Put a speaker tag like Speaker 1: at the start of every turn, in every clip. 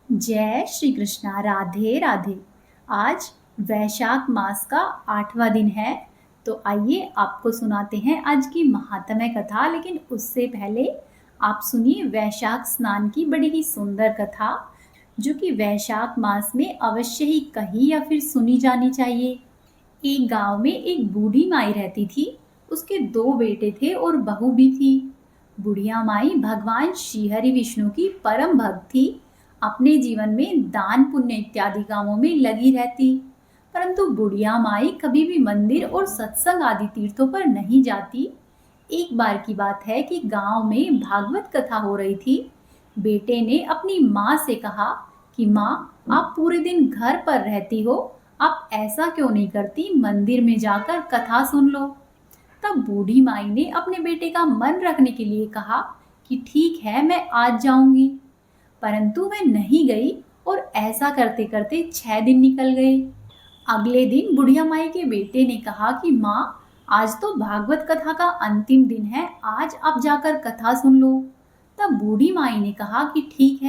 Speaker 1: जय श्री कृष्णा। राधे राधे। आज वैशाख मास का 8वां दिन है। तो आइए आपको सुनाते हैं आज की महात्म्य कथा। लेकिन उससे पहले आप सुनिए वैशाख स्नान की बड़ी ही सुंदर कथा, जो कि वैशाख मास में अवश्य ही कही या फिर सुनी जानी चाहिए। एक गांव में एक बूढ़ी माई रहती थी। उसके 2 बेटे थे और बहू भी थी। बुढ़िया माई भगवान श्री हरि विष्णु की परम भक्त थी। अपने जीवन में दान पुण्य इत्यादि कामों में लगी रहती। परंतु बुढ़िया माई कभी भी मंदिर और सत्संग आदि तीर्थों पर नहीं जाती। एक बार की बात है कि गांव में भागवत कथा हो रही थी। बेटे ने अपनी माँ से कहा कि माँ, आप पूरे दिन घर पर रहती हो, आप ऐसा क्यों नहीं करती, मंदिर में जाकर कथा सुन लो। तब बूढ़ी माई ने अपने बेटे का मन रखने के लिए कहा कि ठीक है, मैं आज जाऊंगी। परंतु वह नहीं गई और ऐसा करते करते 6 दिन निकल गए। अगले दिन बुढ़िया माई के बेटे ने कहा कि माँ, आज तो भागवत कथा का अंतिम दिन है, आज आप जाकर कथा सुन लो। तब बूढ़ी माई ने कहा कि ठीक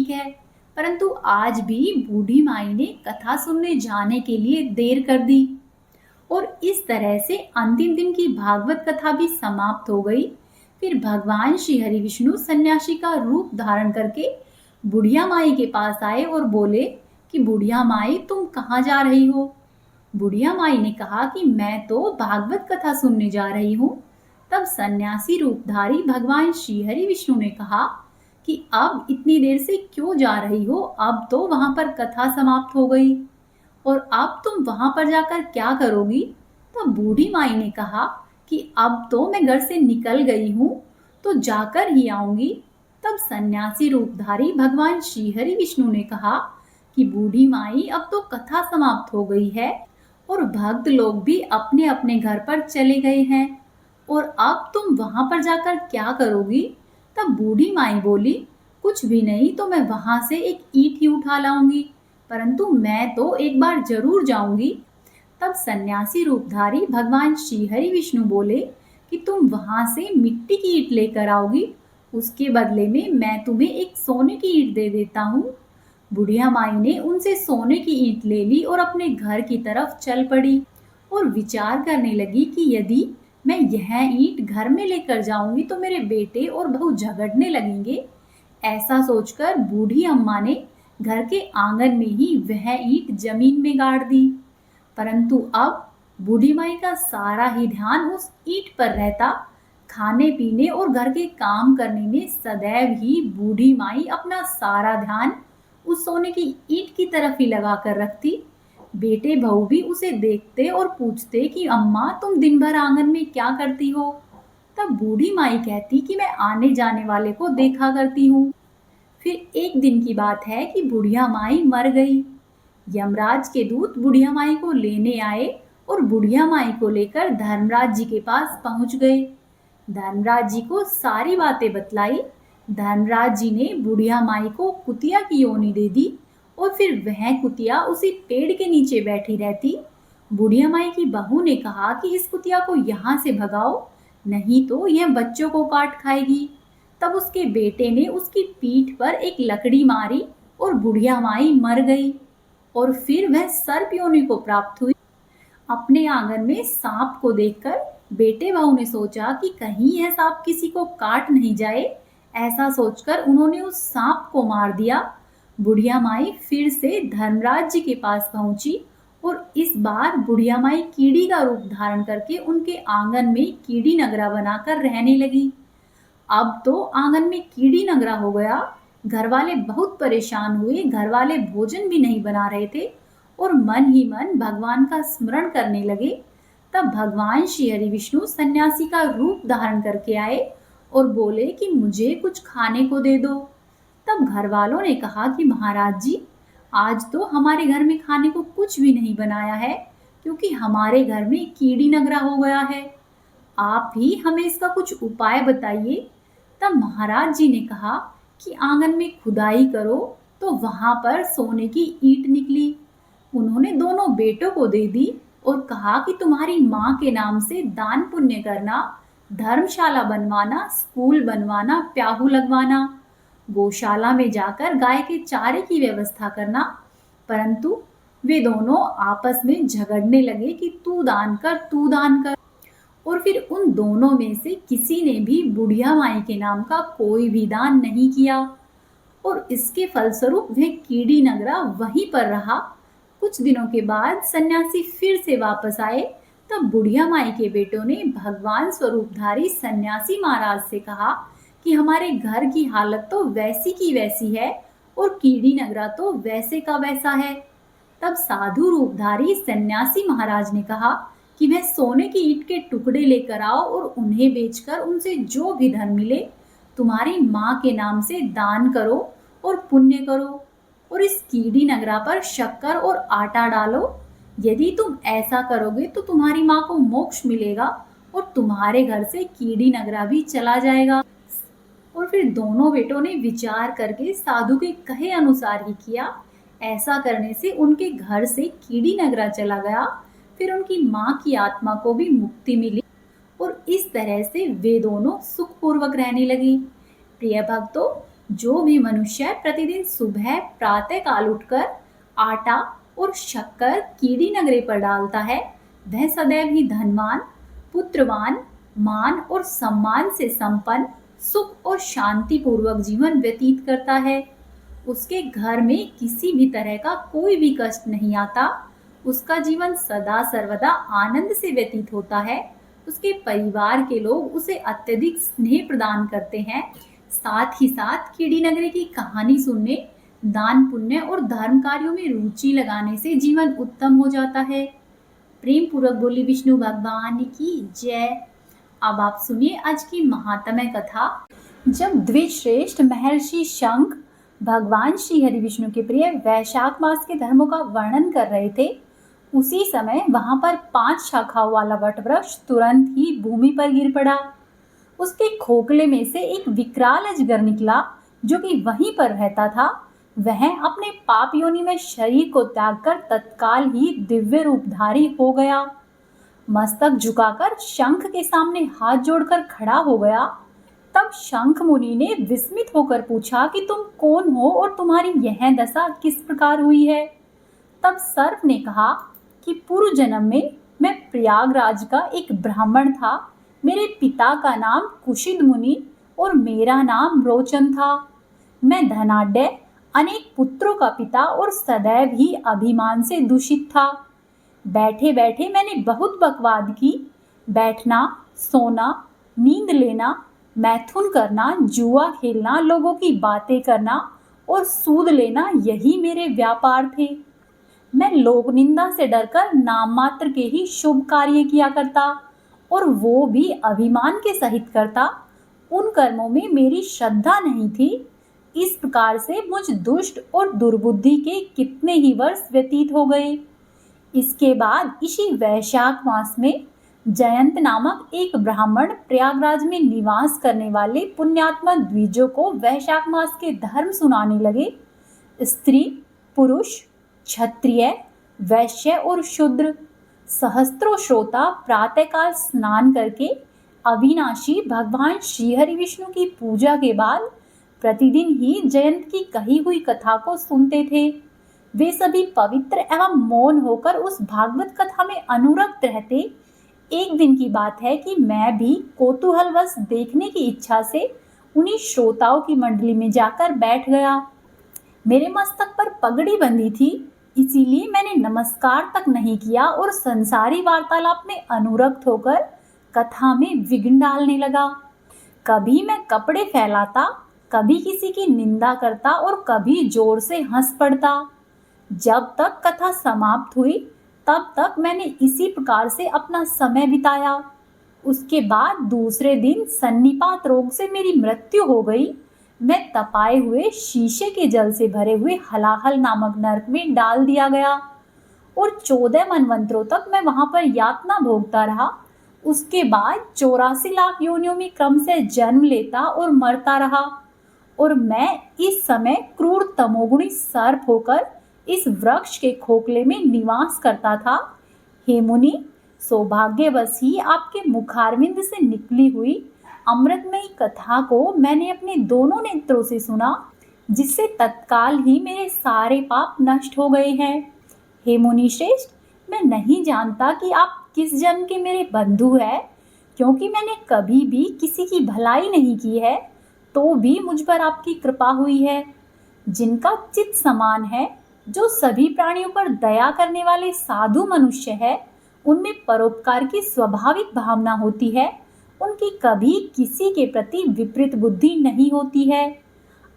Speaker 1: है। परंतु आज भी बूढ़ी माई ने कथा सुनने जाने के लिए देर कर दी और इस तरह से अंतिम दिन की भागवत कथा भी समाप्त हो गई। फिर भगवान श्री हरि विष्णु सन्यासी का रूप धारण करके बुढ़िया माई के पास आए और बोले कि बुढ़िया माई, तुम कहाँ जा रही हो। बुढ़िया माई ने कहा कि मैं तो भागवत कथा सुनने जा रही हूँ। तब सन्यासी रूपधारी भगवान श्री हरि विष्णु ने कहा कि अब इतनी देर से क्यों जा रही हो, अब तो वहां पर कथा समाप्त हो गई और अब तुम वहां पर जाकर क्या करोगी। तब बूढ़ी माई ने कहा कि अब तो मैं घर से निकल गई हूँ, तो जाकर ही आऊंगी। तब सन्यासी रूपधारी भगवान श्री हरि विष्णु ने कहा कि बूढ़ी माई, अब तो कथा समाप्त हो गई है और भक्त लोग भी अपने अपने घर पर चले गए हैं, और अब तुम वहां पर जाकर क्या करोगी। तब बूढ़ी माई बोली, कुछ भी नहीं, तो मैं वहां से एक ईंट ही उठा लाऊंगी, परंतु मैं तो एक बार जरूर जाऊंगी। तब सन्यासी रूपधारी भगवान श्री हरि विष्णु बोले कि तुम वहां से मिट्टी की ईंट लेकर आओगी, उसके बदले में मैं तुम्हें एक सोने की ईंट दे देता हूँ। बुढ़िया माई ने उनसे सोने की ईंट ले ली और अपने घर की तरफ चल पड़ी और विचार करने लगी कि यदि मैं यह ईंट घर में लेकर जाऊंगी तो मेरे बेटे और बहू झगड़ने लगेंगे। ऐसा सोचकर बूढ़ी अम्मा ने घर के आंगन में ही वह ईंट जमीन में गाड़ दी। परंतु अब बूढ़ी माई का सारा ही ध्यान उस ईंट पर रहता। खाने पीने और घर के काम करने में सदैव ही बूढ़ी माई अपना सारा ध्यान उस सोने की ईंट की तरफ ही लगा कर रखती। बेटे बहू भी उसे देखते और पूछते कि अम्मा, तुम दिन भर आंगन में क्या करती हो। तब बूढ़ी माई कहती कि मैं आने जाने वाले को देखा करती हूँ। फिर एक दिन की बात है कि बुढ़िया माई मर गई। यमराज के दूत बुढ़िया माई को लेने आए और बुढ़िया माई को लेकर धर्मराज जी के पास पहुंच गए। धर्मराज जी को सारी बातें बतलाई। धर्मराज जी ने बुढ़िया माई को कुतिया की योनि दे दी और फिर वह कुतिया उसी पेड़ के नीचे बैठी रहती। बुढ़िया माई की बहू ने कहा कि इस कुतिया को यहाँ से भगाओ, नहीं तो यह बच्चों को काट खाएगी। तब उसके बेटे ने उसकी पीठ पर एक लकड़ी मारी और बुढ़िया माई मर गई और फिर वह सर्प योनि को प्राप्त हुई। अपने आंगन में सांप को देखकर बेटे बहू ने सोचा कि कहीं यह सांप किसी को काट नहीं जाए। ऐसा सोचकर उन्होंने उस सांप को मार दिया। बुढ़िया माई फिर से धर्मराज जी के पास पहुंची और इस बार बुढ़िया माई कीड़ी का रूप धारण करके उनके आंगन में कीड़ी नगरा बनाकर रहने लगी। अब तो आंगन में कीड़ी नगरा हो गया। घर वाले बहुत परेशान हुए, घर वाले भोजन भी नहीं बना रहे थे और मन ही मन भगवान का स्मरण करने लगे। तब भगवान श्री हरि विष्णु सन्यासी का रूप धारण करके आए और बोले कि मुझे कुछ खाने को दे दो। तब घर वालों ने कहा कि महाराज जी, आज तो हमारे घर में खाने को कुछ भी नहीं बनाया है, क्योंकि हमारे घर में कीड़ी नगरा हो गया है। आप ही हमें इसका कुछ उपाय बताइए। तब महाराज जी ने कहा कि आंगन में खुदाई करो, तो वहां पर सोने की ईंट निकली। उन्होंने दोनों बेटों को दे दी और कहा कि तुम्हारी माँ के नाम से दान पुण्य करना, धर्मशाला बनवाना, स्कूल बनवाना, प्याहू लगवाना। गौशाला में जाकर गाय के चारे की व्यवस्था करना। परंतु वे दोनों आपस में झगड़ने लगे कि तू दान कर, तू दान कर। और फिर उन दोनों में से किसी ने भी बुढ़िया माई के नाम का कोई भी दान नहीं किया और इसके फलस्वरूप वह कीड़ी नगरा वहीं पर रहा। कुछ दिनों के बाद सन्यासी फिर से वापस आए। तब बुढ़िया माई के बेटों ने भगवान स्वरूपधारी सन्यासी महाराज से कहा कि हमारे घर की हालत तो वैसी की वैसी है और कीड़ी नगरा तो वैसे का वैसा है। तब साधु रूपधारी सन्यासी महाराज ने कहा कि वह सोने की ईंट के टुकड़े लेकर आओ और उन्हें बेचकर उनसे जो भी धन मिले तुम्हारी माँ के नाम से दान करो और पुण्य करो और इस कीड़ी नगरा पर शक्कर और आटा डालो। यदि तुम ऐसा करोगे तो तुम्हारी माँ को मोक्ष मिलेगा और तुम्हारे घर से कीड़ी नगरा भी चला जाएगा। और फिर दोनों बेटों ने विचार करके साधु के कहे अनुसार ही किया। ऐसा करने से उनके घर से कीड़ी नगरा चला गया। फिर उनकी माँ की आत्मा को भी मुक्ति मिली और इस तरह से वे दोनों सुखपूर्वक रहने लगी। प्रिय भक्तों, जो भी मनुष्य प्रतिदिन सुबह प्रातः काल उठकर आटा और शक्कर कीड़ी नगरे पर डालता है वह सदैव ही धनवान, पुत्रवान, मान और सम्मान से संपन्न, सुख और शांति पूर्वक जीवन व्यतीत करता है। उसके घर में किसी भी तरह का कोई भी कष्ट नहीं आता। उसका जीवन सदा सर्वदा आनंद से व्यतीत होता है। उसके परिवार के लोग उसे अत्यधिक स्नेह प्रदान करते हैं। साथ ही साथ कीड़ी नगरी की कहानी सुनने, दान पुण्य और धर्म कार्यों में रुचि लगाने से जीवन उत्तम हो जाता है। प्रेम पूर्वक बोली विष्णु भगवान की जय। अब आप सुनिए आज की महात्म्य कथा। जब द्विश्रेष्ठ महर्षि शंख भगवान श्री हरि विष्णु के प्रिय वैशाख मास के धर्मों का वर्णन कर रहे थे, उसी समय वहां पर 5 शाखाओं वाला वटवृक्ष तुरंत ही भूमि पर गिर पड़ा। उसके खोखले में से एक विकराल अजगर निकला जो कि वहीं पर रहता था। वह अपने पाप योनि में शरीर को त्याग कर तत्काल ही दिव्य रूपधारी हो गया। मस्तक झुकाकर शंख के सामने हाथ जोड़कर खड़ा हो गया। तब शंख मुनि ने विस्मित होकर पूछा कि तुम कौन हो और तुम्हारी यह दशा किस प्रकार हुई है। तब सर्प ने कहा कि पूर्व जन्म में मैं प्रयागराज का एक ब्राह्मण था। मेरे पिता का नाम कुशिद मुनि और मेरा नाम रोचन था। मैं धनाढ्य, अनेक पुत्रों का पिता और सदैव ही अभिमान से दूषित था। बैठे बैठे मैंने बहुत बकवाद की। बैठना, सोना, नींद लेना, मैथुन करना, जुआ खेलना, लोगों की बातें करना और सूद लेना, यही मेरे व्यापार थे। मैं लोक निंदा से डरकर नाम मात्र के ही शुभ कार्य किया करता और वो भी अभिमान के सहित करता। उन कर्मों में मेरी श्रद्धा नहीं थी। इस प्रकार से मुझ दुष्ट और दुर्बुद्धि के कितने ही वर्ष व्यतीत हो गए। इसके बाद इसी वैशाख मास में जयंत नामक एक ब्राह्मण प्रयागराज में निवास करने वाले पुण्यात्मा द्विजों को वैशाख मास के धर्म सुनाने लगे। स्त्री, पुरुष, क्षत्रिय, वैश्य और शूद्र सहस्त्रों श्रोता प्रातःकाल स्नान करके अविनाशी भगवान श्रीहरि विष्णु की पूजा के बाद प्रतिदिन ही जयंत की कही हुई कथा को सुनते थे। वे सभी पवित्र एवं मौन होकर उस भागवत कथा में अनुरक्त रहते। एक दिन की बात है कि मैं भी कौतूहलवश देखने की इच्छा से उन्हीं श्रोताओं की मंडली में जाकर बैठ गया। मेरे मस्तक पर पगड़ी बंधी थी, इसीलिए मैंने नमस्कार तक नहीं किया और संसारी वार्तालाप में अनुरक्त होकर कथा में विघ्न डालने लगा। कभी मैं कपड़े फैलाता, कभी किसी की निंदा करता और कभी जोर से हंस पड़ता। जब तक कथा समाप्त हुई तब तक मैंने इसी प्रकार से अपना समय बिताया। उसके बाद दूसरे दिन सन्निपात रोग से मेरी मृत्यु हो गई। मैं तपाए हुए शीशे के जल से भरे हुए हलाहल नामक नरक में डाल दिया गया और 14 मनवंतरों तक मैं वहां पर यातना भोगता रहा। उसके बाद 84 लाख योनियों में क्रम से जन्म लेता और मरता रहा और मैं इस समय क्रूर तमोगुणी सर्प होकर इस वृक्ष के खोखले में निवास करता था। हे मुनि, सौभाग्यवश ही आपके मुखारविंद से निकली हुई अमृतमयी कथा को मैंने अपने दोनों नेत्रों से सुना, जिससे तत्काल ही मेरे सारे पाप नष्ट हो गए हैं। हे मुनि श्रेष्ठ, मैं नहीं जानता कि आप किस जन्म के मेरे बंधु हैं, क्योंकि मैंने कभी भी किसी की भलाई नहीं की है, तो भी मुझ पर आपकी कृपा हुई है। जिनका चित्त समान है, जो सभी प्राणियों पर दया करने वाले साधु मनुष्य है, उनमें परोपकार की स्वाभाविक भावना होती है, उनकी कभी किसी के प्रति विपरीत बुद्धि नहीं होती है।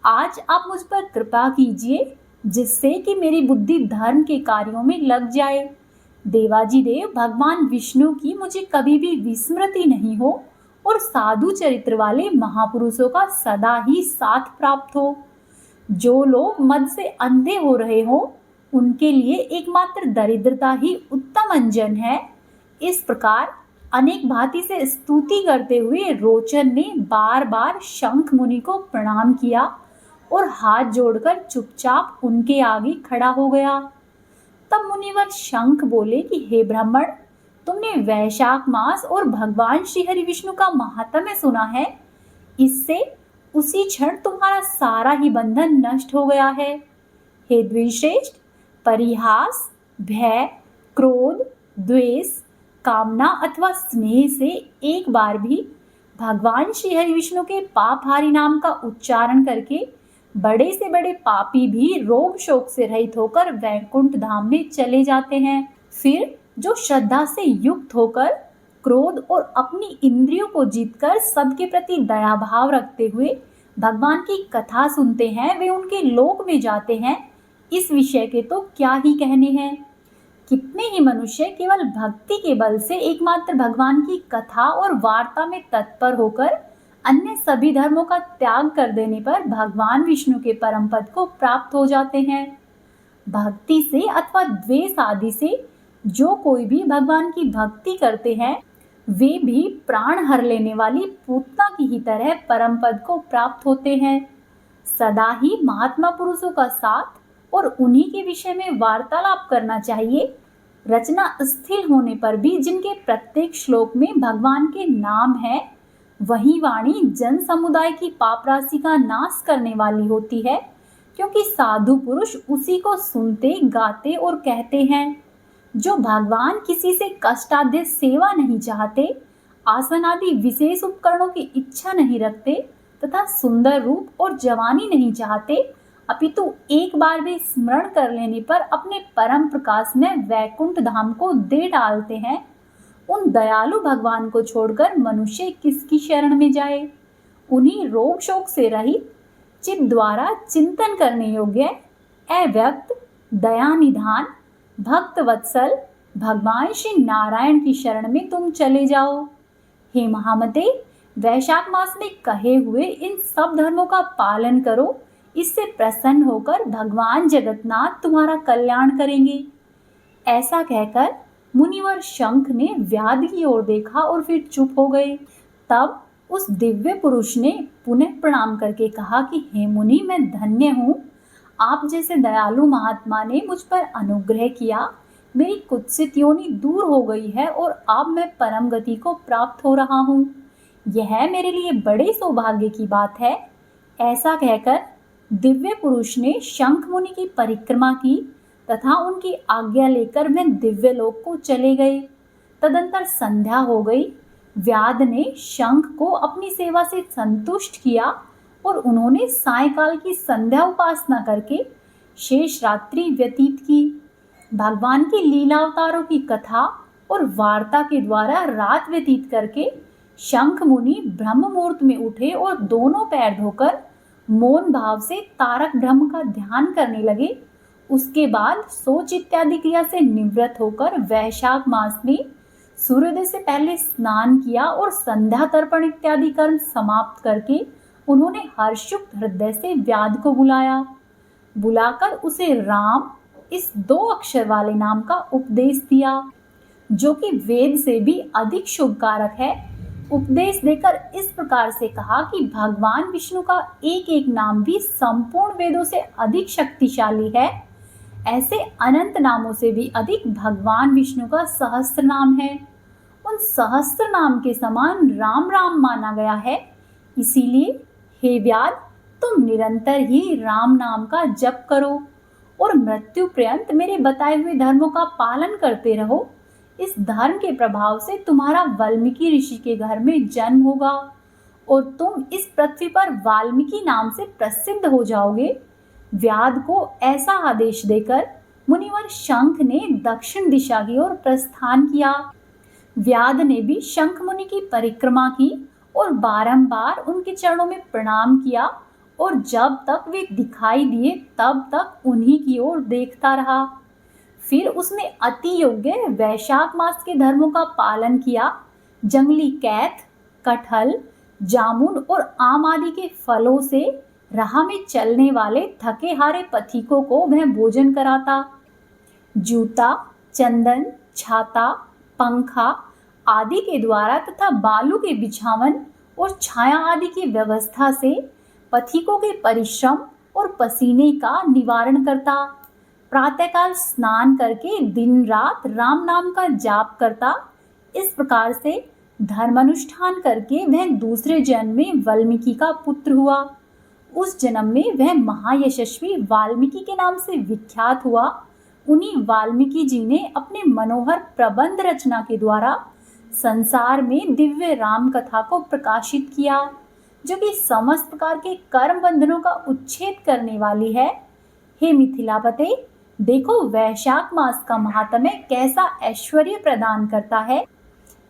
Speaker 1: आज आप मुझ पर कृपा कीजिए, जिससे कि मेरी बुद्धि धर्म के कार्यों में लग जाए। देवाजी देव भगवान विष्णु की मुझे कभी भी विस्मृति नहीं हो और साधु चरित्र वाले महापुरुषों का सदा ही साथ प्राप्त हो। जो लोग मद से अंधे हो रहे हो, उनके लिए एकमात्र दरिद्रता ही उत्तम अंजन है। इस प्रकार अनेक भांति से स्तुति करते हुए रोचन ने बार बार शंख मुनि को प्रणाम किया और हाथ जोड़कर चुपचाप उनके आगे खड़ा हो गया। तब मुनिवर शंख बोले कि हे ब्राह्मण, तुमने वैशाख मास और भगवान श्री हरि विष्णु का महात्म्य सुना है। इससे उसी क्षण तुम्हारा सारा ही बंधन नष्ट हो गया है। हे द्विश्रेष्ठ, परिहास, भय, क्रोध, द्वेष, कामना अथवा स्नेह से एक बार भी भगवान श्री हरि विष्णु के पापहारी नाम का उच्चारण करके बड़े से बड़े पापी भी रोग शोक से रहित होकर वैकुंठ धाम में चले जाते हैं। फिर जो श्रद्धा से युक्त होकर क्रोध और अपनी इंद्रियों को जीतकर सबके प्रति दया भाव रखते हुए भगवान की कथा सुनते हैं, वे उनके लोक में जाते हैं। इस विषय के तो क्या ही कहने हैं। कितने ही मनुष्य केवल भक्ति के बल से एकमात्र भगवान की कथा और वार्ता में तत्पर होकर अन्य सभी धर्मों का त्याग कर देने पर भगवान विष्णु के परम पद को प्राप्त हो जाते हैं। भक्ति से अथवा द्वेष आदि से जो कोई भी भगवान की भक्ति करते हैं, वे भी प्राण हर लेने वाली पूतना की ही तरह परम पद को प्राप्त होते हैं। सदा ही महात्मा पुरुषों का साथ और उन्हीं के विषय में वार्तालाप करना चाहिए। रचना स्थिर होने पर भी जिनके प्रत्येक श्लोक में भगवान के नाम है, वही वाणी जन समुदाय की पाप राशि का नाश करने वाली होती है, क्योंकि साधु पुरुष उसी को सुनते, गाते और कहते हैं। जो भगवान किसी से कष्टाध्य सेवा नहीं चाहते, आसन आदि विशेष उपकरणों की इच्छा नहीं रखते तथा सुंदर रूप और जवानी नहीं चाहते, अपितु एक बार भी स्मरण कर लेने पर अपने परम प्रकाश में वैकुंठ धाम को दे डालते हैं, उन दयालु भगवान को छोड़कर मनुष्य किसकी शरण में जाए। उन्हीं रोग शोक से रहित, चित्त द्वारा चिंतन करने योग्य, अव्यक्त, दया निधान, भक्त वत्सल भगवान श्री नारायण की शरण में तुम चले जाओ। हे महामते, वैशाख मास में कहे हुए इन सब धर्मों का पालन करो, इससे प्रसन्न होकर भगवान जगन्नाथ तुम्हारा कल्याण करेंगे। ऐसा कहकर मुनिवर शंख ने व्याध की ओर देखा और फिर चुप हो गए। तब उस दिव्य पुरुष ने पुनः प्रणाम करके कहा कि हे मुनि, मैं धन्य हूँ। आप जैसे दयालु महात्मा ने मुझ पर अनुग्रह किया, मेरी कुत्सित योनि दूर हो गई है और अब मैं परम गति को प्राप्त हो रहा हूँ। यह मेरे लिए बड़े सौभाग्य की बात है। ऐसा कहकर दिव्य पुरुष ने शंख मुनि की परिक्रमा की तथा उनकी आज्ञा लेकर वे दिव्य लोक को चले गए। तदंतर संध्या हो गई। व्याध ने शंख को अपनी सेवा से संतुष्ट किया और उन्होंने सायकाल की संध्या उपासना करके शेष रात्रि व्यतीत की। भगवान की लीला अवतारों की कथा और वार्ता के द्वारा रात व्यतीत करके शंख मुनि ब्रह्म मुहूर्त में उठे और दोनों पैर धोकर मौन भाव से तारक ब्रह्म का ध्यान करने लगे। उसके बाद शौच इत्यादि क्रिया से निवृत्त होकर वैशाख मास में सूर्योदय से पहले स्नान किया और संध्या तर्पण इत्यादि कर्म समाप्त करके उन्होंने हर्षयुक्त हृदय से व्याध को बुलाकर उसे राम, इस 2 अक्षर वाले नाम का उपदेश दिया, जो कि वेद से भी अधिक शुभकारक है। उपदेश देकर इस प्रकार से कहा कि भगवान विष्णु का एक एक नाम भी संपूर्ण वेदों से अधिक शक्तिशाली है। ऐसे अनंत नामों से भी अधिक भगवान विष्णु का सहस्त्र नाम है। उन सहस्त्र नाम के समान राम राम माना गया है। इसीलिए हे व्याध, तुम निरंतर ही राम नाम का जप करो और मृत्यु पर्यंत मेरे बताए हुए धर्मों का पालन करते रहो। इस धर्म के प्रभाव से तुम्हारा वाल्मीकि ऋषि के घर में जन्म होगा और तुम इस पृथ्वी पर वाल्मीकि नाम से प्रसिद्ध हो जाओगे। व्याध को ऐसा आदेश देकर मुनिवर शंख ने दक्षिण दिशा की ओर प्रस्थान किया। व्याध ने भी शंख मुनि की परिक्रमा की और बारंबार उनके चरणों में प्रणाम किया और जब तक वे दिखाई दिए तब तक उन्हीं की ओर देखता रहा। फिर उसने अति योग्य वैशाख मास के धर्मों का पालन किया। जंगली कैथ, कटहल, जामुन और आम आदि के फलों से राह में चलने वाले थके हारे पथिकों को वह भोजन कराता। जूता, चंदन, छाता, पंखा आदि के द्वारा तथा बालू के बिछावन और छाया आदि की व्यवस्था से पथिकों के परिश्रम और पसीने का निवारण करता। प्रातःकाल स्नान करके दिन रात राम नाम का जाप करता। इस प्रकार से धर्मानुष्ठान करके वह दूसरे जन्म में वाल्मीकि का पुत्र हुआ। उस जन्म में वह महायशस्वी वाल्मीकि के नाम से विख्यात हुआ। उन्हीं वाल्मीकि जी ने अपने मनोहर प्रबंध रचना के द्वारा संसार में दिव्य राम कथा को प्रकाशित किया, जो कि समस्त प्रकार के कर्म बंधनों का उच्छेद करने वाली है। हे मिथिलापते, देखो वैशाख मास का महात्म्य कैसा ऐश्वर्य प्रदान करता है,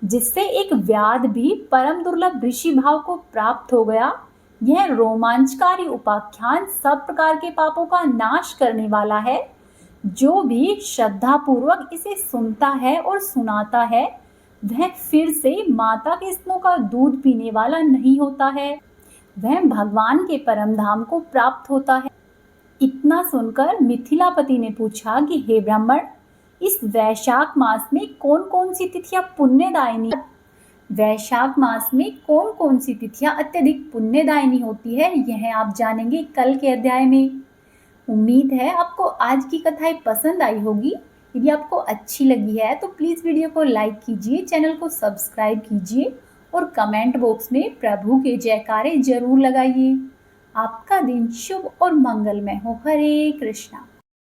Speaker 1: जिससे एक व्याध भी परम दुर्लभ ऋषि भाव को प्राप्त हो गया। यह रोमांचकारी उपाख्यान सब प्रकार के पापों का नाश करने वाला है। जो भी श्रद्धा पूर्वक इसे सुनता है और सुनाता है, वह फिर से माता के स्तनों का दूध पीने वाला नहीं होता है। वह भगवान के परम धाम को प्राप्त होता है। इतना सुनकर मिथिलापति ने पूछा कि हे ब्राह्मण, इस वैशाख मास में कौन कौन सी तिथियां पुण्यदायिनी? वैशाख मास में कौन कौन सी तिथियां अत्यधिक पुण्यदायिनी होती है, यह आप जानेंगे कल के अध्याय में। उम्मीद है आपको आज की कथाएं पसंद आई होगी। यदि आपको अच्छी लगी है तो प्लीज़ वीडियो को लाइक कीजिए, चैनल को सब्सक्राइब कीजिए और कमेंट बॉक्स में प्रभु के जयकारे जरूर लगाइए। आपका दिन शुभ और मंगलमय हो। हरे कृष्णा।